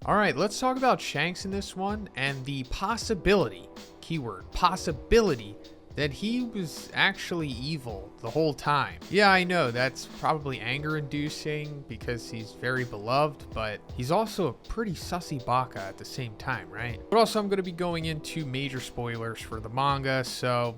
All right, let's talk about Shanks in this one and the possibility, keyword, possibility, that he was actually evil the whole time. Yeah, I know that's probably anger-inducing because he's very beloved, but he's also a pretty sussy baka at the same time, right? But also I'm going to be going into major spoilers for the manga, so,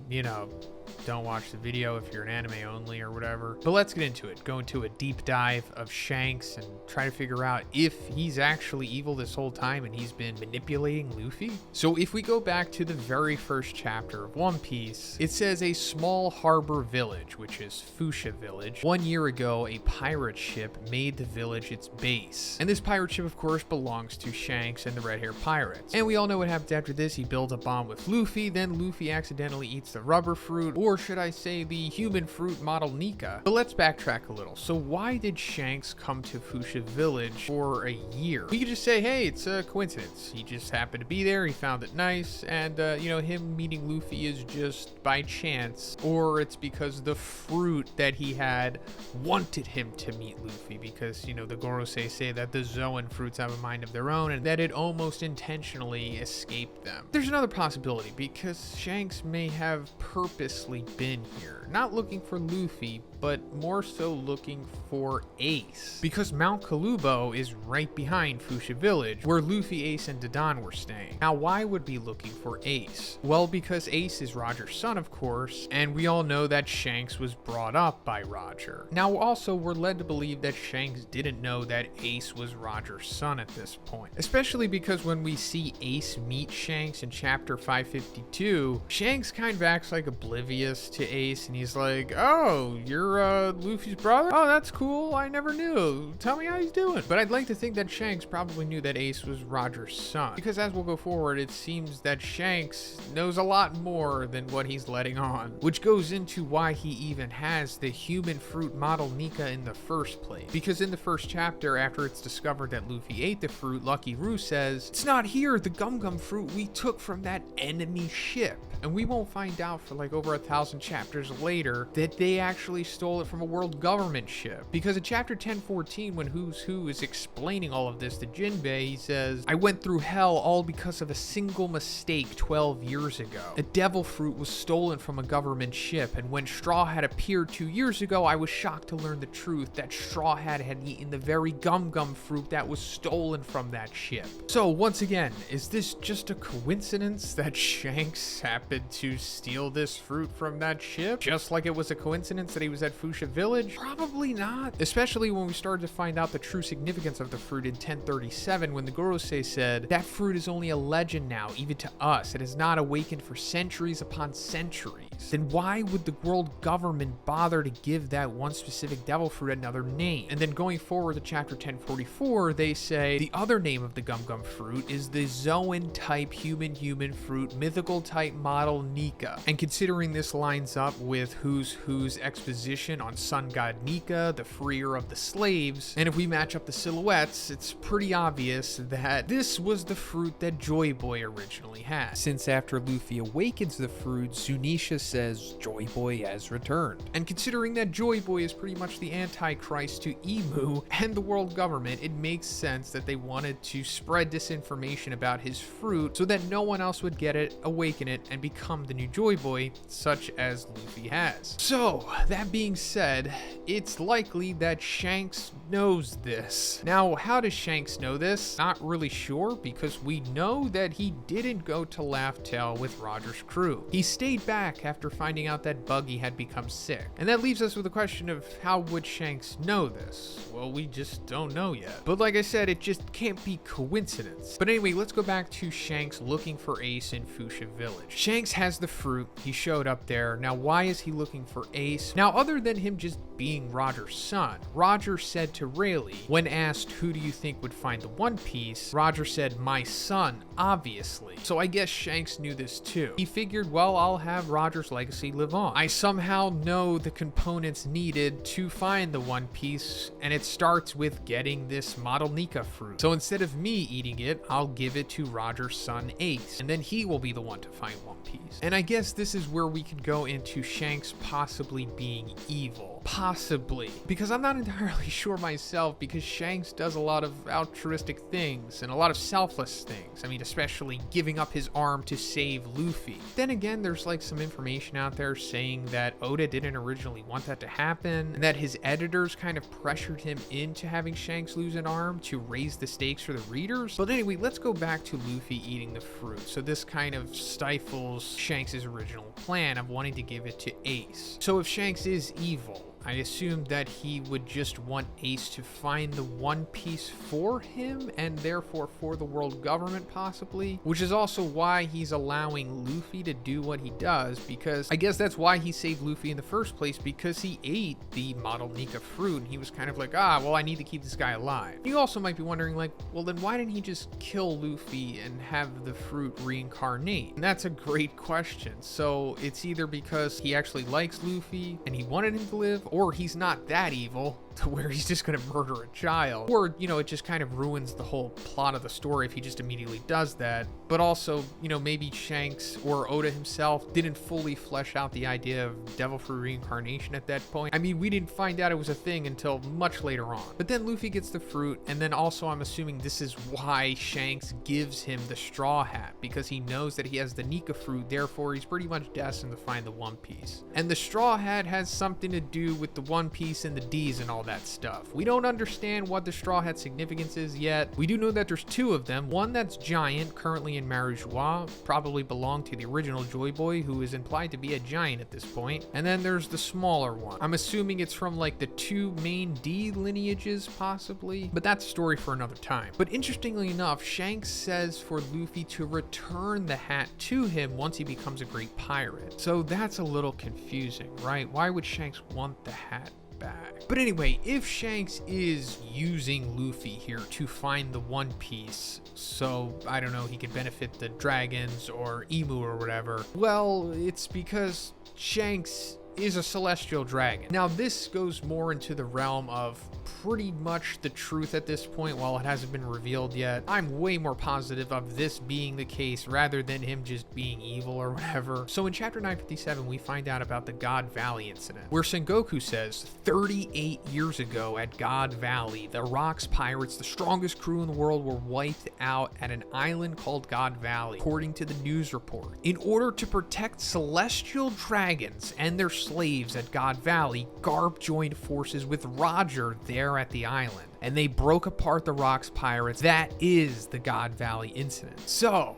don't watch the video if you're an anime only or whatever. But let's get into it. Go into a deep dive of Shanks and try to figure out if he's actually evil this whole time and he's been manipulating Luffy. So if we go back to the very first chapter of One Piece, it says a small harbor village, which is Fuchsia Village. 1 year ago, a pirate ship made the village its base. And this pirate ship, of course, belongs to Shanks and the Red Hair Pirates. And we all know what happens after this. He builds a bomb with Luffy, then Luffy accidentally eats the rubber fruit, or should I say the human fruit model Nika. But let's backtrack a little. So why did Shanks come to Fuchsia Village for a year? We could just say, hey, it's a coincidence. He just happened to be there, he found it nice, and him meeting Luffy is just by chance, or it's because the fruit that he had wanted him to meet Luffy, because the Gorosei say that the Zoan fruits have a mind of their own and that it almost intentionally escaped them. There's another possibility, because Shanks may have purposely been here, not looking for Luffy, but more so looking for Ace, because Mount Kalubo is right behind Fuchsia Village, where Luffy, Ace, and Dadan were staying. Now, why would be looking for Ace? Well, because Ace is Roger's son, of course, and we all know that Shanks was brought up by Roger. Now, also, we're led to believe that Shanks didn't know that Ace was Roger's son at this point, especially because when we see Ace meet Shanks in chapter 552, Shanks kind of acts like oblivious to Ace, and he's like, oh, you're Luffy's brother? Oh, that's cool. I never knew. Tell me how he's doing. But I'd like to think that Shanks probably knew that Ace was Roger's son, because as we'll go forward, it seems that Shanks knows a lot more than what he's letting on, which goes into why he even has the human fruit model Nika in the first place. Because in the first chapter, after it's discovered that Luffy ate the fruit, Lucky Roo says, it's not here, the Gum Gum fruit we took from that enemy ship. And we won't find out for like over 1,000 chapters later that they actually stole it from a world government ship. Because in chapter 1014, when Who's Who is explaining all of this to Jinbei, he says, I went through hell all because of a single mistake 12 years ago. A devil fruit was stolen from a government ship, and when Straw Hat appeared 2 years ago, I was shocked to learn the truth that Straw Hat had eaten the very Gum Gum fruit that was stolen from that ship. So once again, is this just a coincidence that Shanks happened to steal this fruit from that ship, just like it was a coincidence that he was at Fuchsia Village? Probably not, especially when we started to find out the true significance of the fruit in 1037, when the Gorosei said, that fruit is only a legend now, even to us. It has not awakened for centuries upon centuries. Then why would the world government bother to give that one specific devil fruit another name? And then going forward to chapter 1044, they say the other name of the Gum Gum fruit is the Zoan type human fruit mythical type model Nika. And considering this lines up with Who's Who's exposition on sun god Nika, the freer of the slaves, and if we match up the silhouettes, it's pretty obvious that this was the fruit that Joy Boy originally had. Since after Luffy awakens the fruit, Zunisha says Joy Boy has returned. And considering that Joy Boy is pretty much the Antichrist to Emu and the world government, it makes sense that they wanted to spread disinformation about his fruit so that no one else would get it, awaken it, and become the new Joy Boy, such as Luffy has. So, that being said, it's likely that Shanks knows this. Now, how does Shanks know this? Not really sure, because we know that he didn't go to Laugh Tale with Roger's crew. He stayed back after finding out that Buggy had become sick. And that leaves us with the question of how would Shanks know this? Well, we just don't know yet. But like I said, it just can't be coincidence. But anyway, let's go back to Shanks looking for Ace in Fuchsia Village. Shanks has the fruit. He showed up there. Now, why is he looking for Ace? Now, other than him just being Roger's son, Roger said to Rayleigh, when asked who do you think would find the One Piece, Roger said, my son, obviously. So I guess Shanks knew this too. He figured, well, I'll have Roger's legacy live on. I somehow know the components needed to find the One Piece, and it starts with getting this model Nika fruit. So instead of me eating it, I'll give it to Roger's son Ace, and then he will be the one to find One Piece. And I guess this is where we could go into Shanks possibly being evil. Possibly. Because I'm not entirely sure myself, because Shanks does a lot of altruistic things and a lot of selfless things. I mean, especially giving up his arm to save Luffy. Then again, there's like some information out there saying that Oda didn't originally want that to happen, and that his editors kind of pressured him into having Shanks lose an arm to raise the stakes for the readers. But anyway, let's go back to Luffy eating the fruit. So this kind of stifles Shanks' original plan of wanting to give it to Ace. So if Shanks is evil, I assume that he would just want Ace to find the One Piece for him, and therefore for the world government possibly, which is also why he's allowing Luffy to do what he does, because I guess that's why he saved Luffy in the first place, because he ate the Model Nika fruit, and he was kind of like, well, I need to keep this guy alive. You also might be wondering, like, well, then why didn't he just kill Luffy and have the fruit reincarnate? And that's a great question. So it's either because he actually likes Luffy and he wanted him to live, or he's not that evil to where he's just gonna murder a child, or it just kind of ruins the whole plot of the story if he just immediately does that. But also, maybe Shanks or Oda himself didn't fully flesh out the idea of devil fruit reincarnation at that point. I mean, we didn't find out it was a thing until much later on. But then Luffy gets the fruit, and then also I'm assuming this is why Shanks gives him the straw hat, because he knows that he has the Nika fruit, therefore he's pretty much destined to find the One Piece. And the straw hat has something to do with the One Piece and the D's and all that stuff. We don't understand what the straw hat significance is yet. We do know that there's two of them. One that's giant, currently in Marijois, probably belonged to the original Joy Boy, who is implied to be a giant at this point. And then there's the smaller one. I'm assuming it's from like the two main D lineages possibly, but that's a story for another time. But interestingly enough, Shanks says for Luffy to return the hat to him once he becomes a great pirate. So that's a little confusing, right? Why would Shanks want the hat back? But anyway, if Shanks is using Luffy here to find the One Piece, so I don't know, he could benefit the dragons or Emu or whatever, well, it's because Shanks is a celestial dragon. Now this goes more into the realm of pretty much the truth at this point, while it hasn't been revealed yet. I'm way more positive of this being the case rather than him just being evil or whatever. So in chapter 957, we find out about the God Valley incident, where Sengoku says 38 years ago at God Valley, the Rocks pirates, the strongest crew in the world, were wiped out at an island called God Valley, according to the news report. In order to protect celestial dragons and their slaves at God Valley, Garp joined forces with Roger there at the island, and they broke apart the Rocks pirates. That is the God Valley incident. So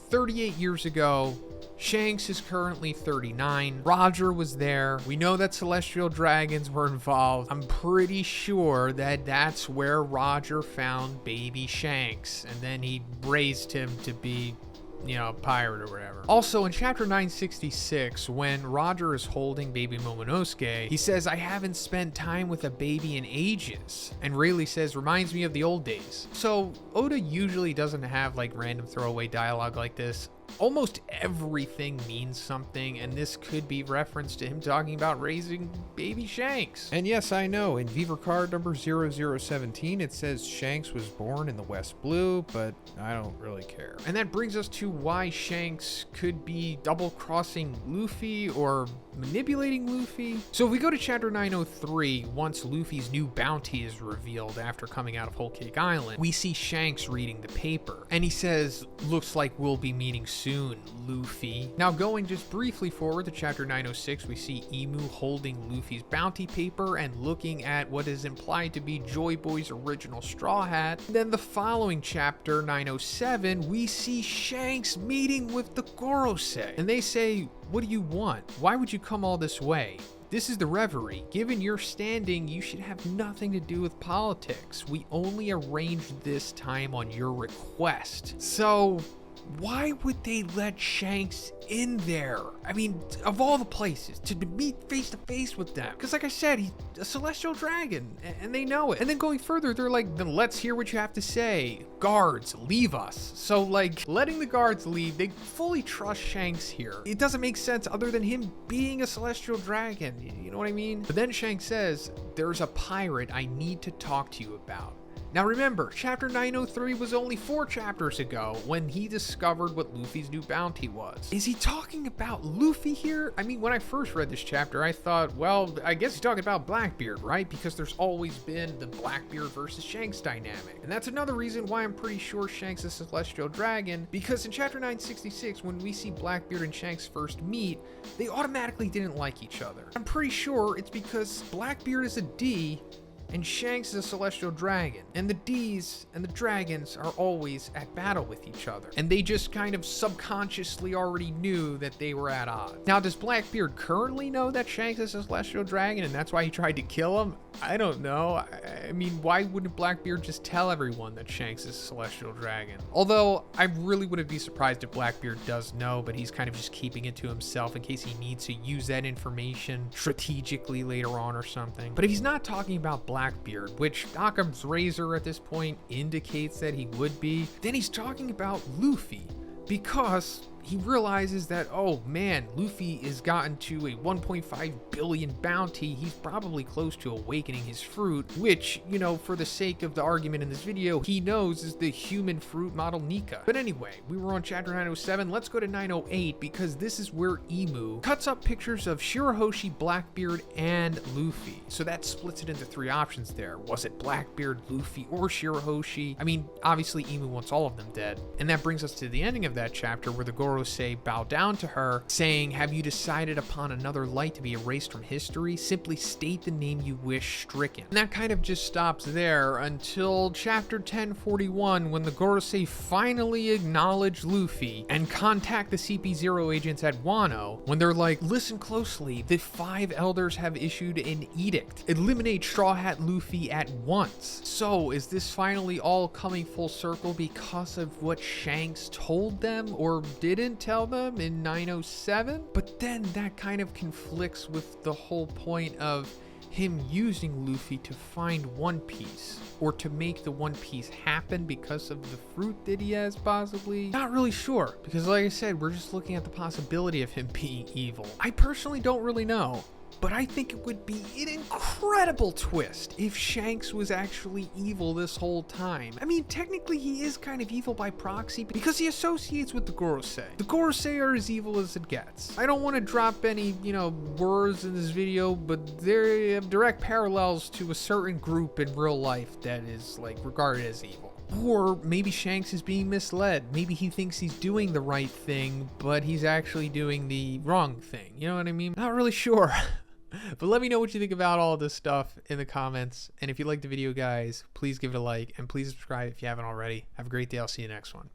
38 years ago, Shanks is currently 39. Roger was there. We know that celestial dragons were involved. I'm pretty sure that that's where Roger found baby Shanks, and then he raised him to be a pirate or whatever. Also, in chapter 966, when Roger is holding baby Momonosuke, he says, "I haven't spent time with a baby in ages." And Rayleigh says, "Reminds me of the old days." So Oda usually doesn't have like random throwaway dialogue like this. Almost everything means something, and this could be reference to him talking about raising baby Shanks. And yes, I know, in Viver card number 0017, it says Shanks was born in the West Blue, but I don't really care. And that brings us to why Shanks could be double-crossing Luffy or manipulating Luffy. So if we go to chapter 903, once Luffy's new bounty is revealed after coming out of Whole Cake Island, we see Shanks reading the paper, and he says, "Looks like we'll be meeting soon, Luffy." Now going just briefly forward to chapter 906, we see Emu holding Luffy's bounty paper and looking at what is implied to be Joy Boy's original straw hat. Then the following chapter, 907, we see Shanks meeting with the Gorosei, and they say, "What do you want? Why would you come all this way? This is the Reverie. Given your standing, you should have nothing to do with politics. We only arranged this time on your request." So why would they let Shanks in there? I mean, of all the places to meet face to face with them, because like I said, he's a celestial dragon and they know it. And then going further, they're like, "Then let's hear what you have to say. Guards, leave us." So like letting the guards leave, they fully trust Shanks here. It doesn't make sense other than him being a celestial dragon, you know what I mean? But then Shanks says, "There's a pirate I need to talk to you about. Now remember, chapter 903 was only 4 chapters ago when he discovered what Luffy's new bounty was. Is he talking about Luffy here? I mean, when I first read this chapter, I thought, well, I guess he's talking about Blackbeard, right? Because there's always been the Blackbeard versus Shanks dynamic. And that's another reason why I'm pretty sure Shanks is a Celestial Dragon, because in chapter 966, when we see Blackbeard and Shanks first meet, they automatically didn't like each other. I'm pretty sure it's because Blackbeard is a D and Shanks is a Celestial Dragon, and the Ds and the Dragons are always at battle with each other, and they just kind of subconsciously already knew that they were at odds. Now, does Blackbeard currently know that Shanks is a Celestial Dragon and that's why he tried to kill him? I don't know. I mean, why wouldn't Blackbeard just tell everyone that Shanks is a Celestial Dragon? Although, I really wouldn't be surprised if Blackbeard does know, but he's kind of just keeping it to himself in case he needs to use that information strategically later on or something. But if he's not talking about Blackbeard, which Occam's razor at this point indicates that he would be, then he's talking about Luffy, because he realizes that, oh man, Luffy has gotten to a 1.5 billion bounty. He's probably close to awakening his fruit, which, you know, for the sake of the argument in this video, he knows is the human fruit model Nika. But anyway, we were on chapter 907. Let's go to 908, because this is where Emu cuts up pictures of Shirahoshi, Blackbeard, and Luffy. So that splits it into 3 options there. Was it Blackbeard, Luffy, or Shirahoshi? I mean, obviously Emu wants all of them dead. And that brings us to the ending of that chapter, where the Gorosei bow down to her, saying, "Have you decided upon another light to be erased from history? Simply state the name you wish stricken." And that kind of just stops there until chapter 1041, when the Gorosei finally acknowledge Luffy and contact the CP0 agents at Wano, when they're like, "Listen closely, the 5 elders have issued an edict. Eliminate Straw Hat Luffy at once." So is this finally all coming full circle because of what Shanks told them or didn't tell them in 907? But then that kind of conflicts with the whole point of him using Luffy to find One Piece, or to make the One Piece happen because of the fruit that he has, possibly. Not really sure, because like I said, we're just looking at the possibility of him being evil. I personally don't really know, but I think it would be an incredible twist if Shanks was actually evil this whole time. I mean, technically he is kind of evil by proxy because he associates with the Gorosei. The Gorosei are as evil as it gets. I don't want to drop any, words in this video, but they have direct parallels to a certain group in real life that is, regarded as evil. Or maybe Shanks is being misled. Maybe he thinks he's doing the right thing, but he's actually doing the wrong thing. You know what I mean? Not really sure. But let me know what you think about all of this stuff in the comments. And if you liked the video, guys, please give it a like and please subscribe if you haven't already. Have a great day. I'll see you next one.